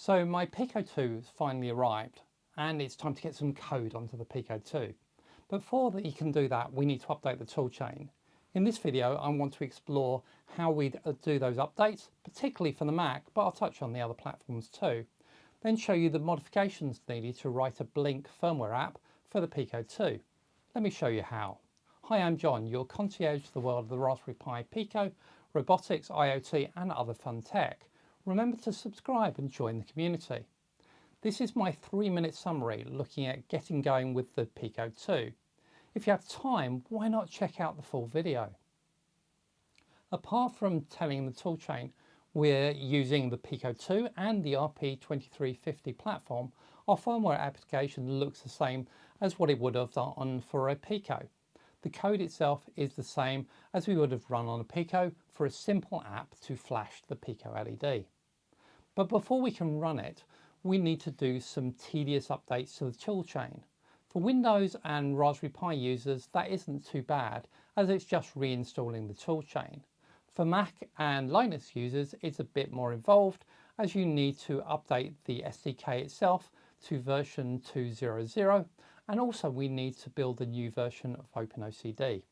So my Pico 2 has finally arrived and it's time to get some code onto the Pico 2. But before that you can do that, we need to update the toolchain. In this video, I want to explore how we do those updates, particularly for the Mac, but I'll touch on the other platforms too. Then show you the modifications needed to write a Blink firmware app for the Pico 2. Let me show you how. Hi, I'm John, your concierge to the world of the Raspberry Pi Pico, robotics, IoT and other fun tech. Remember to subscribe and join the community. This is my 3-minute summary looking at getting going with the Pico 2. If you have time, why not check out the full video? Apart from telling the toolchain we're using the Pico 2 and the RP2350 platform, our firmware application looks the same as what it would have done for a Pico. The code itself is the same as we would have run on a Pico for a simple app to flash the Pico LED. But before we can run it, we need to do some tedious updates to the toolchain. For Windows and Raspberry Pi users, that isn't too bad, as it's just reinstalling the toolchain. For Mac and Linux users, it's a bit more involved, as you need to update the SDK itself to version 2.0.0, and also we need to build a new version of OpenOCD.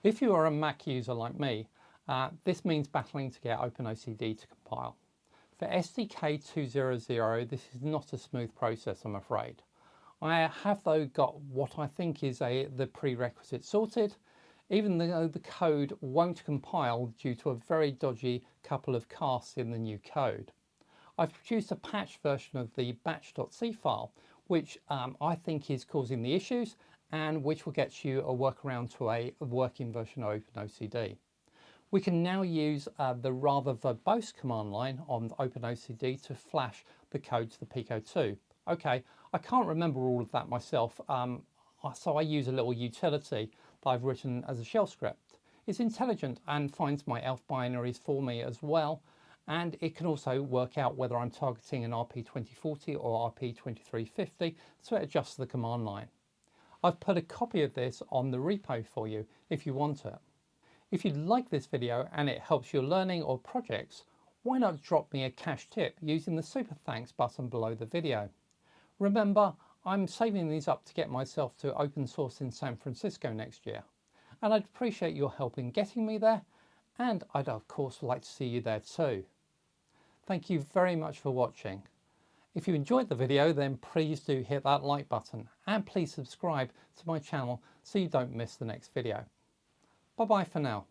If you are a Mac user like me, this means battling to get OpenOCD to compile. For SDK 2.0.0, this is not a smooth process, I'm afraid. I have though got what I think is the prerequisite sorted, even though the code won't compile due to a very dodgy couple of casts in the new code. I've produced a patch version of the batch.c file, which I think is causing the issues and which will get you a workaround to a working version of OpenOCD. We can now use the rather verbose command line on OpenOCD to flash the code to the Pico 2. Okay, I can't remember all of that myself, so I use a little utility that I've written as a shell script. It's intelligent and finds my ELF binaries for me as well, and it can also work out whether I'm targeting an RP2040 or RP2350, so it adjusts the command line. I've put a copy of this on the repo for you if you want it. If you like this video and it helps your learning or projects, why not drop me a cash tip using the super thanks button below the video. Remember, I'm saving these up to get myself to open source in San Francisco next year, and I'd appreciate your help in getting me there, and I'd of course like to see you there too. Thank you very much for watching. If you enjoyed the video, then please do hit that like button and please subscribe to my channel so you don't miss the next video. Bye bye for now.